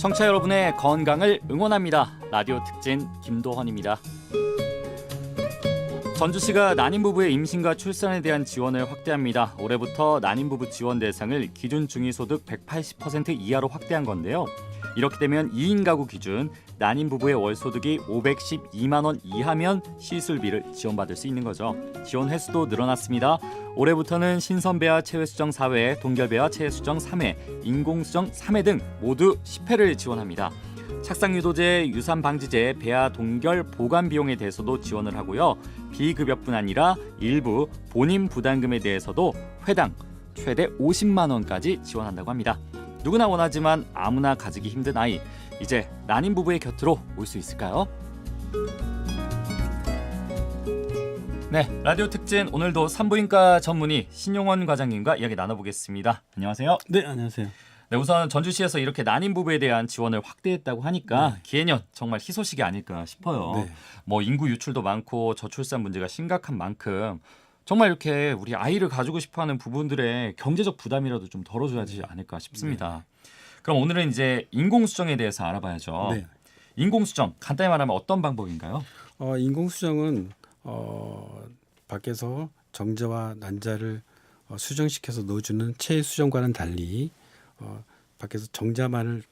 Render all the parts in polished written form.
청취자 여러분의 건강을 응원합니다. 라디오 특진 김도헌입니다. 전주시가 난임 부부의 임신과 출산에 대한 지원을 확대합니다. 올해부터 난임 부부 지원 대상을 기준 중위소득 180% 이하로 확대한 건데요. 이렇게 되면 2인 가구 기준 난임 부부의 월 소득이 512만 원 이하면 시술비를 지원받을 수 있는 거죠. 지원 횟수도 늘어났습니다. 올해부터는 신선배아 체외수정 4회, 동결배아 체외수정 3회, 인공수정 3회 등 모두 10회를 지원합니다. 착상유도제, 유산방지제, 배아 동결 보관 비용에 대해서도 지원을 하고요. 비급여뿐 아니라 일부 본인 부담금에 대해서도 회당 최대 50만 원까지 지원한다고 합니다. 누구나 원하지만 아무나 가지기 힘든 아이, 이제 난임 부부의 곁으로 올 수 있을까요? 네, 라디오 특진 오늘도 산부인과 전문의 신용원 과장님과 이야기 나눠보겠습니다. 안녕하세요. 네, 안녕하세요. 네, 우선 전주시에서 이렇게 난임 부부에 대한 지원을 확대했다고 하니까 기해년 정말 희소식이 아닐까 싶어요. 네. 뭐 인구 유출도 많고 저출산 문제가 심각한 만큼 정말 이렇게 우리 아이를 가지고 싶어하는 부분들의 경제적 부담이라도 좀 덜어줘야지 않을까 싶습니다. 그럼 오늘은 이제 인공수정에 대해서 알아봐야죠. 네. 인공수정 간단히 말하면 어떤 방법인가요? 인공수정은 밖에서 정자와 난자를 수정시켜서 넣어주는 체수정과는 달리 밖에서 정자만을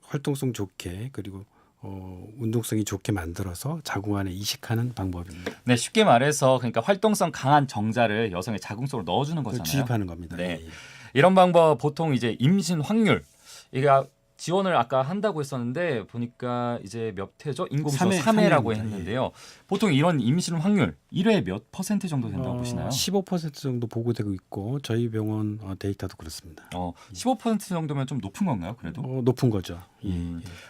활동성 좋게 그리고 운동성이 좋게 만들어서 자궁 안에 이식하는 방법입니다. 네, 쉽게 말해서 그러니까 활동성 강한 정자를 여성의 자궁 속으로 넣어주는 거잖아요. 주입하는 겁니다. 네. 예. 이런 방법 보통 이제 임신 확률 이게 지원을 아까 한다고 했었는데 보니까 이제 몇 회죠? 인공수정 3회라고 했는데요. 보통 이런 임신 확률 1회 몇 % 정도 된다고 보시나요? 15% 정도 보고되고 있고 저희 병원 데이터도 그렇습니다. 15% 정도면 좀 높은 건가요? 그래도? 높은 거죠.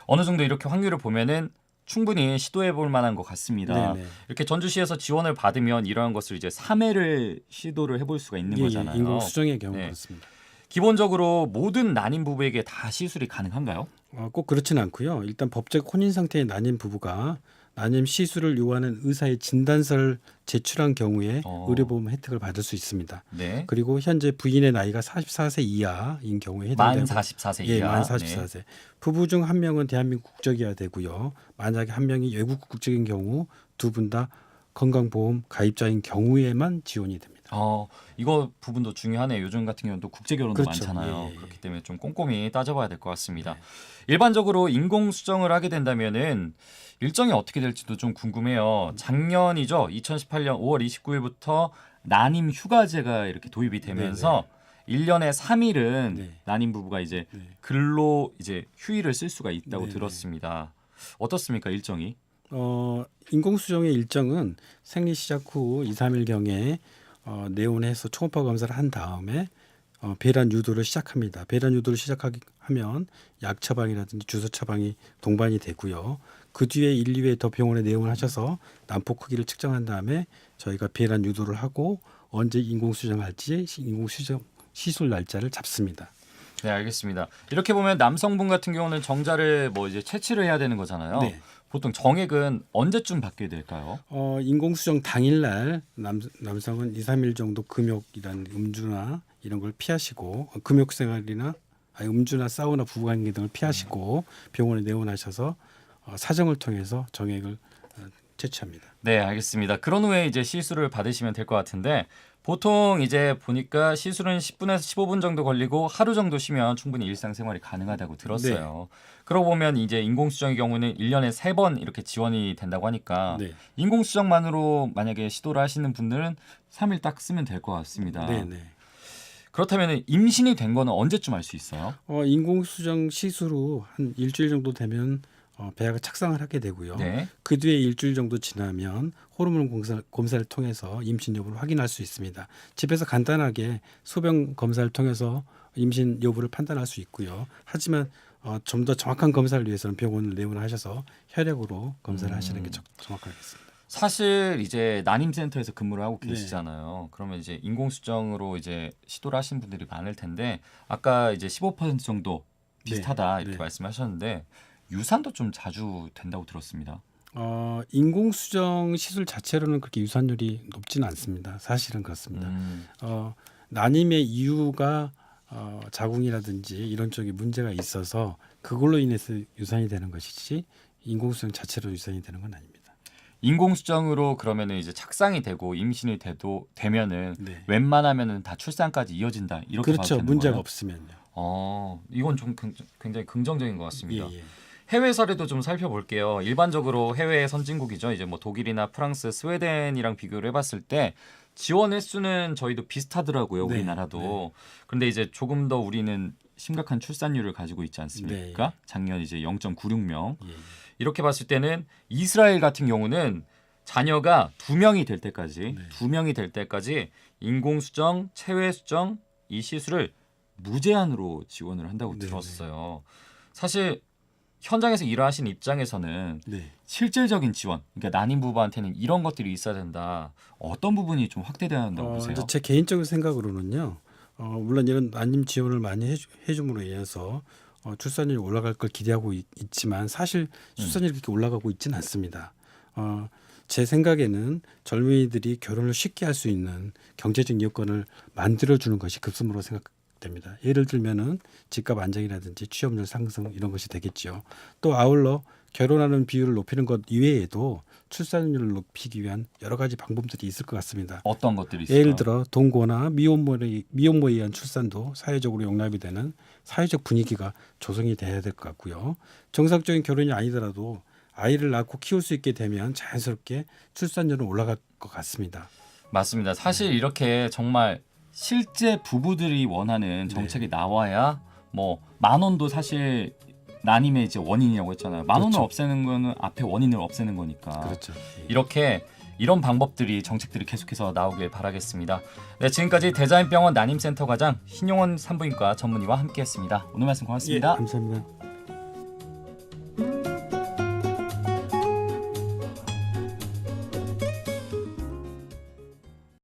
어느 정도 이렇게 확률을 보면은 충분히 시도해 볼 만한 것 같습니다. 네네. 이렇게 전주시에서 지원을 받으면 이러한 것을 이제 3회를 시도를 해볼 수가 있는 거잖아요. 인공수정의 경우 네. 그렇습니다. 기본적으로 모든 난임 부부에게 다 시술이 가능한가요? 꼭 그렇지는 않고요. 일단 법적 혼인 상태의 난임 부부가 난임 시술을 요구하는 의사의 진단서를 제출한 경우에 의료보험 혜택을 받을 수 있습니다. 네. 그리고 현재 부인의 나이가 44세 이하인 경우에 해당되고 만 44세 이하. 예, 만 44세. 네. 부부 중 한 명은 대한민국 국적이어야 되고요. 만약에 한 명이 외국 국적인 경우 두 분 다 건강보험 가입자인 경우에만 지원이 됩니다. 이거 부분도 중요하네요. 요즘 같은 경우도 국제 결혼도 그렇죠. 많잖아요. 예. 그렇기 때문에 좀 꼼꼼히 따져봐야 될 것 같습니다. 일반적으로 인공 수정을 하게 된다면은 일정이 어떻게 될지도 좀 궁금해요. 작년이죠. 2018년 5월 29일부터 난임 휴가제가 이렇게 도입이 되면서 1년에 3일은 난임 부부가 이제 근로 이제 휴일을 쓸 수가 있다고 들었습니다. 어떻습니까, 일정이? 인공수정의 일정은 생리 시작 후 2, 3일경에 내원해서 초음파 검사를 한 다음에 배란 유도를 시작합니다. 배란 유도를 시작하면 약 처방이라든지 주사 처방이 동반이 되고요. 그 뒤에 1, 2회 더 병원에 내원하셔서 난폭 크기를 측정한 다음에 저희가 배란 유도를 하고 언제 인공수정할지 인공수정 시술 날짜를 잡습니다. 네, 알겠습니다. 이렇게 보면 남성분 같은 경우는 정자를 뭐 이제 채취를 해야 되는 거잖아요. 네. 보통 정액은 언제쯤 받게 될까요? 인공수정 당일날 남성은 2, 3일 정도 금욕이란 음주나 이런 걸 피하시고 금욕 생활이나 음주나 사우나 부부관계 등을 피하시고 병원에 내원하셔서 사정을 통해서 정액을 채취합니다. 네, 알겠습니다. 그런 후에 이제 시술을 받으시면 될 것 같은데 보통 이제 보니까 시술은 10분에서 15분 정도 걸리고 하루 정도 쉬면 충분히 일상생활이 가능하다고 들었어요. 그러고 보면 이제 인공수정의 경우는 1년에 3번 이렇게 지원이 된다고 하니까 인공수정만으로 만약에 시도를 하시는 분들은 3일 딱 쓰면 될 것 같습니다. 그렇다면 임신이 된 거는 언제쯤 알 수 있어요? 인공수정 시술 후 한 일주일 정도 되면 배아가 착상을 하게 되고요. 그 뒤에 일주일 정도 지나면 호르몬 검사를 통해서 임신 여부를 확인할 수 있습니다. 집에서 간단하게 소변 검사를 통해서 임신 여부를 판단할 수 있고요. 하지만 좀 더 정확한 검사를 위해서는 병원을 내원하셔서 혈액으로 검사를 하시는 게 정확하겠습니다. 사실 이제 난임센터에서 근무를 하고 계시잖아요. 그러면 이제 인공수정으로 이제 시도를 하시는 분들이 많을 텐데 아까 이제 15% 정도 비슷하다 이렇게 말씀하셨는데 유산도 좀 자주 된다고 들었습니다. 인공수정 시술 자체로는 그렇게 유산율이 높지는 않습니다. 사실은 그렇습니다. 난임의 이유가 자궁이라든지 이런 쪽에 문제가 있어서 그걸로 인해서 유산이 되는 것이지 인공수정 자체로 유산이 되는 건 아닙니다. 인공수정으로 그러면은 이제 착상이 되고 임신이 되면은 네. 웬만하면은 다 출산까지 이어진다 이렇게 봐도 그렇죠. 되는 문제가 거예요? 없으면요. 이건 좀 굉장히 긍정적인 것 같습니다. 예, 예. 해외 사례도 좀 살펴볼게요. 일반적으로 해외 선진국이죠. 이제 뭐 독일이나 프랑스, 스웨덴이랑 비교를 해봤을 때 지원 횟수는 저희도 비슷하더라고요. 네, 우리나라도. 네. 그런데 이제 조금 더 우리는 심각한 출산율을 가지고 있지 않습니까? 작년 이제 0.96명. 예. 이렇게 봤을 때는 이스라엘 같은 경우는 자녀가 2명이 될 때까지 네. 2명이 될 때까지 인공수정, 체외수정 이 시술을 무제한으로 지원을 한다고 네, 들었어요. 사실 현장에서 일하신 입장에서는 네. 실질적인 지원, 그러니까 난임 부부한테는 이런 것들이 있어야 된다. 어떤 부분이 좀 확대돼야 한다고 보세요? 이제 제 개인적인 생각으로는요. 물론 이런 난임 지원을 많이 해줌으로 인해서 출산율이 올라갈 걸 기대하고 있지만 사실 출산율이 그렇게 올라가고 있지는 않습니다. 제 생각에는 젊은이들이 결혼을 쉽게 할 수 있는 경제적 여건을 만들어주는 것이 급선무로 생각됩니다. 예를 들면은 집값 안정이라든지 취업률 상승 이런 것이 되겠죠. 또 아울러 결혼하는 비율을 높이는 것 이외에도 출산율을 높이기 위한 여러 가지 방법들이 있을 것 같습니다. 어떤 것들이 있을까요? 예를 들어 동거나 미혼모에 의한 출산도 사회적으로 용납이 되는 사회적 분위기가 조성이 돼야 될 것 같고요. 정상적인 결혼이 아니더라도 아이를 낳고 키울 수 있게 되면 자연스럽게 출산율은 올라갈 것 같습니다. 맞습니다. 사실 이렇게 정말 실제 부부들이 원하는 정책이 나와야 뭐 10,000원도 사실 난임의 이제 원인이라고 했잖아요. 10,000원을 그렇죠. 없애는 거는 앞에 원인을 없애는 거니까. 그렇죠. 이렇게 이런 방법들이 정책들이 계속해서 나오길 바라겠습니다. 네, 지금까지 대자연병원 난임센터 과장 신용원 산부인과 전문의와 함께했습니다. 오늘 말씀 예, 고맙습니다. 감사합니다.